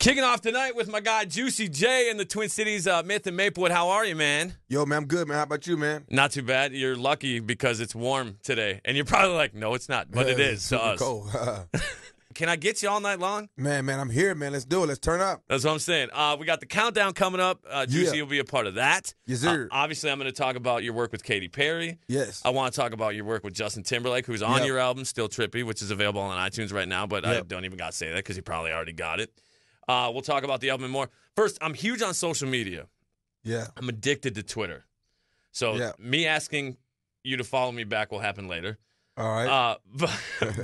Kicking off tonight with my guy Juicy J in the Twin Cities, Myth and Maplewood. How are you, man? Yo, man, I'm good, man. How about you, man? Not too bad. You're lucky because it's warm today. And you're probably like, no, it's not. But it is to us. Cold. Can I get you all night long? Man, I'm here, man. Let's do it. Let's turn up. That's what I'm saying. We got the countdown coming up. Juicy will be a part of that. Yes, sir. Obviously, I'm going to talk about your work with Katy Perry. Yes. I want to talk about your work with Justin Timberlake, who's on your album, Still Trippy, which is available on iTunes right now. But I don't even got to say that because you probably already got it. We'll talk about the album and more. First, I'm huge on social media. Yeah. I'm addicted to Twitter. So me asking you to follow me back will happen later. All right.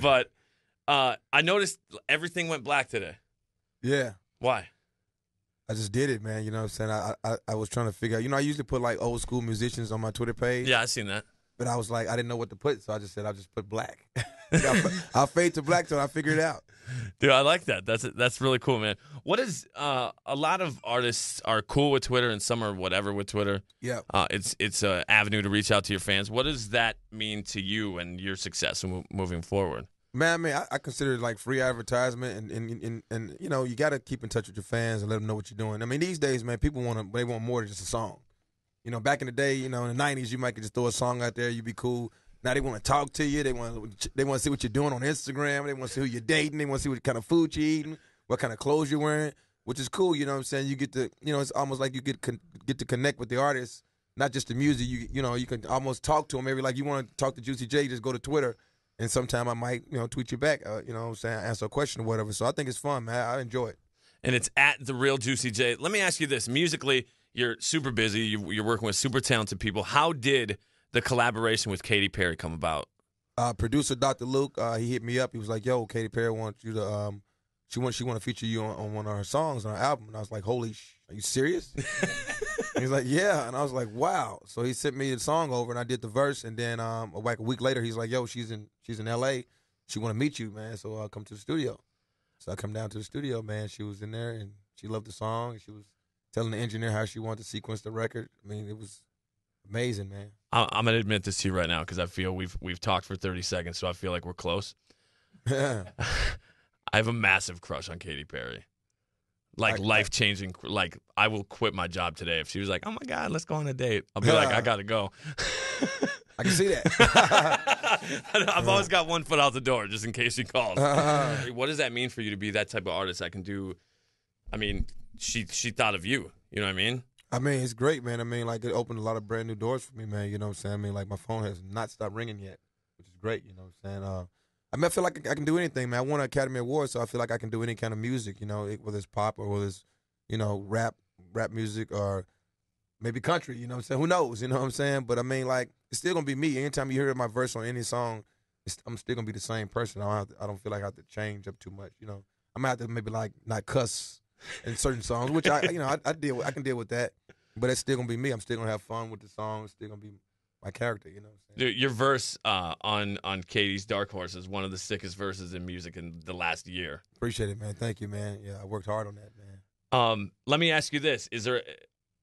But I noticed everything went black today. Yeah. Why? I just did it, man. You know what I'm saying? I was trying to figure out. You know, I usually put like old school musicians on my Twitter page. Yeah, I seen that. But I was like, I didn't know what to put, so I just said I'll just put black. I'll fade to black till I figure it out. Dude, I like that. That's really cool, man. What is a lot of artists are cool with Twitter and some are whatever with Twitter. Yeah. It's an avenue to reach out to your fans. What does that mean to you and your success moving forward? Man, I mean, I consider it like free advertisement, and you know, you got to keep in touch with your fans and let them know what you're doing. I mean, these days, man, people want more than just a song. You know, back in the day, you know, in the 90s, you might just throw a song out there, you'd be cool. Now they want to talk to you. They want to see what you're doing on Instagram. They want to see who you're dating. They want to see what kind of food you're eating, what kind of clothes you're wearing, which is cool. You know what I'm saying? You get to, you know, it's almost like you get to connect with the artist, not just the music. You know, you can almost talk to them. Maybe like you want to talk to Juicy J, just go to Twitter, and sometime I might, you know, tweet you back. You know what I'm saying? Answer a question or whatever. So I think it's fun, man. I enjoy it. And it's at The Real Juicy J. Let me ask you this. Musically, you're super busy. You're working with super talented people. How did the collaboration with Katy Perry come about? Producer Dr. Luke, he hit me up. He was like, "Yo, Katy Perry wants you to, she want to feature you on one of her songs on her album." And I was like, "Holy, are you serious?" He's like, "Yeah," and I was like, "Wow." So he sent me the song over, and I did the verse. And then like a week later, he's like, "Yo, she's in L.A. She want to meet you, man. So come to the studio." So I come down to the studio, man. She was in there, and she loved the song. And she was telling the engineer how she wanted to sequence the record. I mean, it was amazing, man. I'm gonna admit this to you right now because I feel we've talked for 30 seconds, so I feel like we're close. I have a massive crush on Katy Perry, like life-changing. Like I will quit my job today if she was like, "Oh my God, let's go on a date." I'll be like, "I gotta go." I can see that. I've always got one foot out the door just in case she calls. What does that mean for you to be that type of artist that can do? I mean, she thought of you. You know what I mean? I mean, it's great, man. I mean, like, it opened a lot of brand new doors for me, man. You know what I'm saying? I mean, like, my phone has not stopped ringing yet, which is great, you know what I'm saying? I mean, I feel like I can do anything, man. I won an Academy Award, so I feel like I can do any kind of music, you know, whether it's pop or whether it's, you know, rap music or maybe country, you know what I'm saying? Who knows, you know what I'm saying? But, I mean, like, it's still going to be me. Anytime you hear my verse on any song, I'm still going to be the same person. I don't feel like I have to change up too much, you know? I might have to maybe, like, not cuss in certain songs, which I can deal with that. But it's still gonna be me. I'm still gonna have fun with the song. It's still gonna be my character, you know what I'm saying? Dude, your verse on Katie's Dark Horse is one of the sickest verses in music in the last year. Appreciate it, man. Thank you, man. Yeah, I worked hard on that, man. Let me ask you this: Is there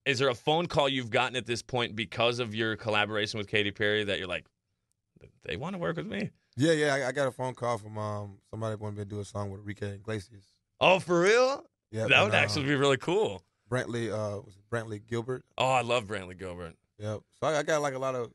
a phone call you've gotten at this point because of your collaboration with Katy Perry that you're like, they want to work with me? Yeah. I got a phone call from somebody wanted me to do a song with Enrique Iglesias. Oh, for real? Yeah, that would actually be really cool. Brantley Gilbert. Oh, I love Brantley Gilbert. Yep. So I got like a lot of,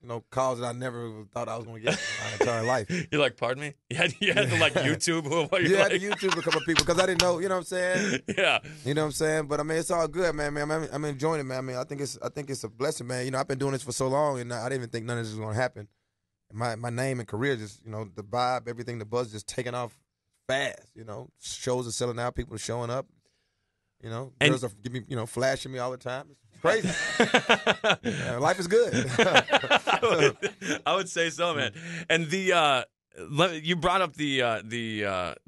you know, calls that I never thought I was going to get in my entire life. You're like, pardon me? You had to like YouTube? I had to YouTube a couple of people because I didn't know, you know what I'm saying? Yeah. You know what I'm saying? But I mean, it's all good, man. I'm enjoying it, man. I mean, I think it's a blessing, man. You know, I've been doing this for so long, and I didn't even think none of this was going to happen. And my name and career just, you know, the vibe, everything, the buzz just taking off fast. You know, shows are selling out, people are showing up. You know, girls are flashing me all the time. It's crazy. Life is good. I would say so, man. And you brought up the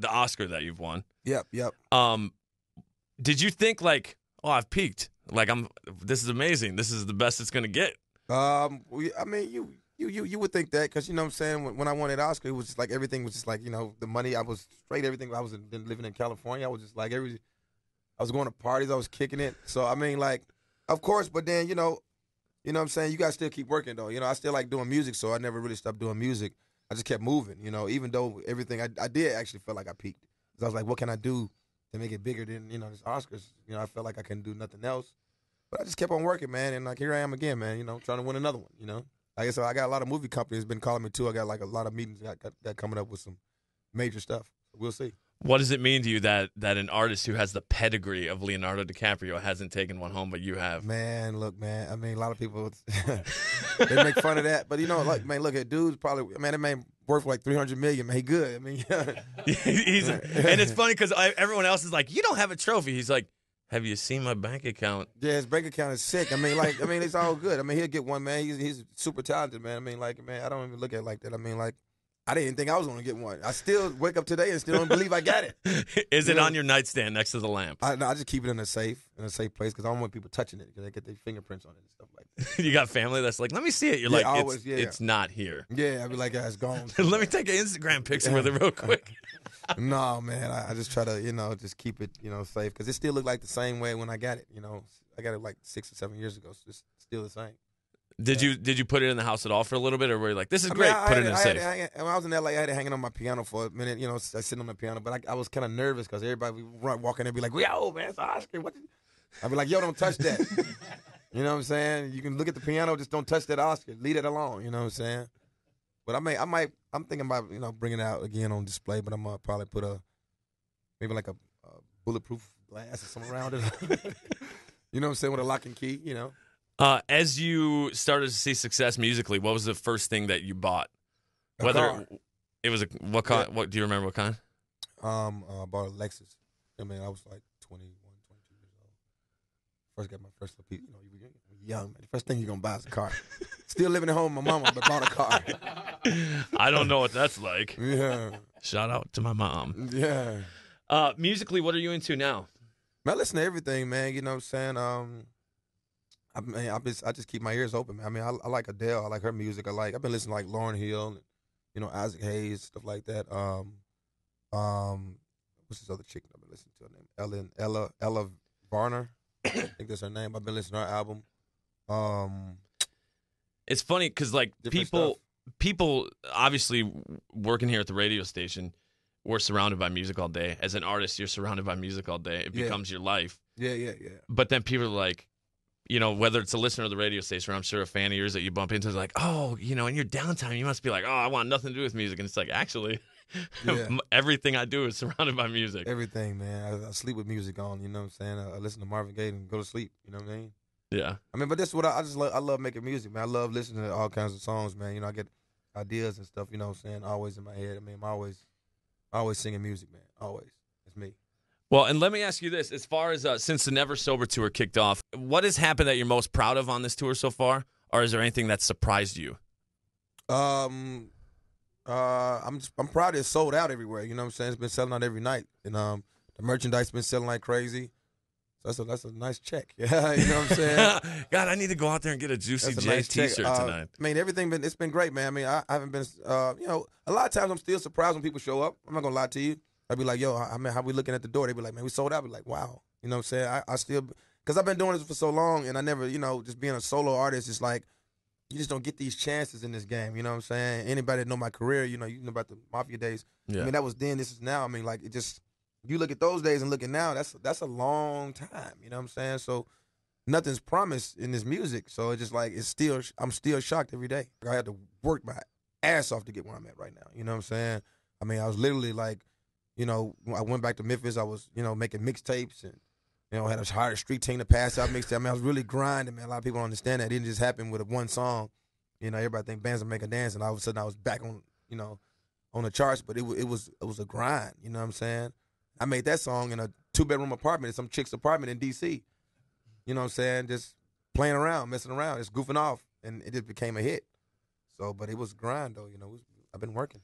Oscar that you've won. Yep. Did you think like, oh, I've peaked? Like this is amazing. This is the best it's gonna get. I mean, you would think that because you know what I'm saying. When I won that Oscar, it was just like everything was just like, you know, the money. I was straight. Everything. I was living in California. I was just like I was going to parties. I was kicking it. So, I mean, like, of course, but then, you know what I'm saying? You got to still keep working, though. You know, I still like doing music, so I never really stopped doing music. I just kept moving, you know, even though everything I did actually feel like I peaked. Because I was like, what can I do to make it bigger than, this Oscars. I felt like I couldn't do nothing else. But I just kept on working, man, and like here I am again, man, trying to win another one, Like I said, I got a lot of movie companies been calling me too. I got like a lot of meetings that coming up with some major stuff. We'll see. What does it mean to you that an artist who has the pedigree of Leonardo DiCaprio hasn't taken one home, but you have? Man, look, man. I mean, a lot of people they make fun of that, but like, man, look at dude's probably, man, that man worth like $300 million. Man, he good. I mean, and it's funny because everyone else is like, you don't have a trophy. He's like, have you seen my bank account? Yeah, his bank account is sick. I mean, it's all good. I mean, he'll get one, man. He's super talented, man. I mean, like, man, I don't even look at it like that. I mean, like, I didn't think I was going to get one. I still wake up today and still don't believe I got it. Is it on your nightstand next to the lamp? I just keep it in a safe place because I don't want people touching it because they get their fingerprints on it and stuff like that. You got family that's like, let me see it. You're it's not here. Yeah, I'd be like, it's gone. Let me take an Instagram picture with it real quick. No, man, I just try to, just keep it, safe because it still looked like the same way when I got it. I got it like 6 or 7 years ago, so it's still the same. Did you put it in the house at all for a little bit, or were you like, this is great, put it in a safe? When I was in LA, I had it hanging on my piano for a minute, sitting on the piano, but I was kind of nervous because everybody would walk in there and be like, yo, man, it's Oscar. I'd be like, yo, don't touch that. You know what I'm saying? You can look at the piano, just don't touch that Oscar. Leave it alone, you know what I'm saying? But I'm thinking about, bringing it out again on display, but I'm going to probably put maybe like a bulletproof glass or something around it. You know what I'm saying? With a lock and key, As you started to see success musically, what was the first thing that you bought? Car. It was what kind? Yeah. What do you remember? What kind? I bought a Lexus. I mean, I was like 21, 22 years old. First got my first little piece. You're young, man. The first thing you're gonna buy is a car. Still living at home with my mama, but bought a car. I don't know what that's like. Yeah. Shout out to my mom. Yeah. Musically, what are you into now? Man, I listen to everything, man. You know what I'm saying? I just keep my ears open, man. I mean, I like Adele. I like her music. I've been listening to like Lauryn Hill, Isaac Hayes, stuff like that. What's this other chick I've been listening to? Her name Ella Varner. I think that's her name. I've been listening to her album. It's funny because like people obviously working here at the radio station, we're surrounded by music all day. As an artist, you're surrounded by music all day. It becomes your life. Yeah. But then people are like, whether it's a listener of the radio station or I'm sure a fan of yours that you bump into is like, oh, in your downtime, you must be like, oh, I want nothing to do with music. And it's like, actually, everything I do is surrounded by music. Everything, man. I sleep with music on, you know what I'm saying? I listen to Marvin Gaye and go to sleep, you know what I mean? Yeah. I mean, but that's what I love making music, man. I love listening to all kinds of songs, man. I get ideas and stuff, you know what I'm saying, always in my head. I mean, I'm always singing music, man. Always. It's me. Well, and let me ask you this. As far as since the Never Sober Tour kicked off, what has happened that you're most proud of on this tour so far? Or is there anything that surprised you? I'm proud it's sold out everywhere. You know what I'm saying? It's been selling out every night. And the merchandise been selling like crazy. So that's a nice check. Yeah, you know what I'm saying? God, I need to go out there and get a Juicy J t-shirt tonight. I mean, it's been great, man. I mean, I haven't been, a lot of times I'm still surprised when people show up. I'm not going to lie to you. I'd be like, yo, I mean, how we looking at the door? They'd be like, man, we sold out. I'd be like, wow. You know what I'm saying? I still, because I've been doing this for so long, and I never, just being a solo artist, it's like, you just don't get these chances in this game. You know what I'm saying? Anybody that know my career, you know about the Mafia days. Yeah. I mean, that was then, this is now. I mean, like, it just, you look at those days and look at now, that's a long time. You know what I'm saying? So nothing's promised in this music. So it's just like, I'm still shocked every day. I had to work my ass off to get where I'm at right now. You know what I'm saying? I mean, I was literally like, when I went back to Memphis, I was, making mixtapes and, had a hired street team to pass out mixtapes. I mean, I was really grinding, man. A lot of people don't understand that. It didn't just happen with one song. Everybody think bands will make a dance, and all of a sudden I was back on, on the charts. But it was a grind. You know what I'm saying? I made that song in a 2-bedroom apartment in some chick's apartment in D.C. You know what I'm saying? Just playing around, messing around, just goofing off, and it just became a hit. So, but it was a grind, though. I've been working.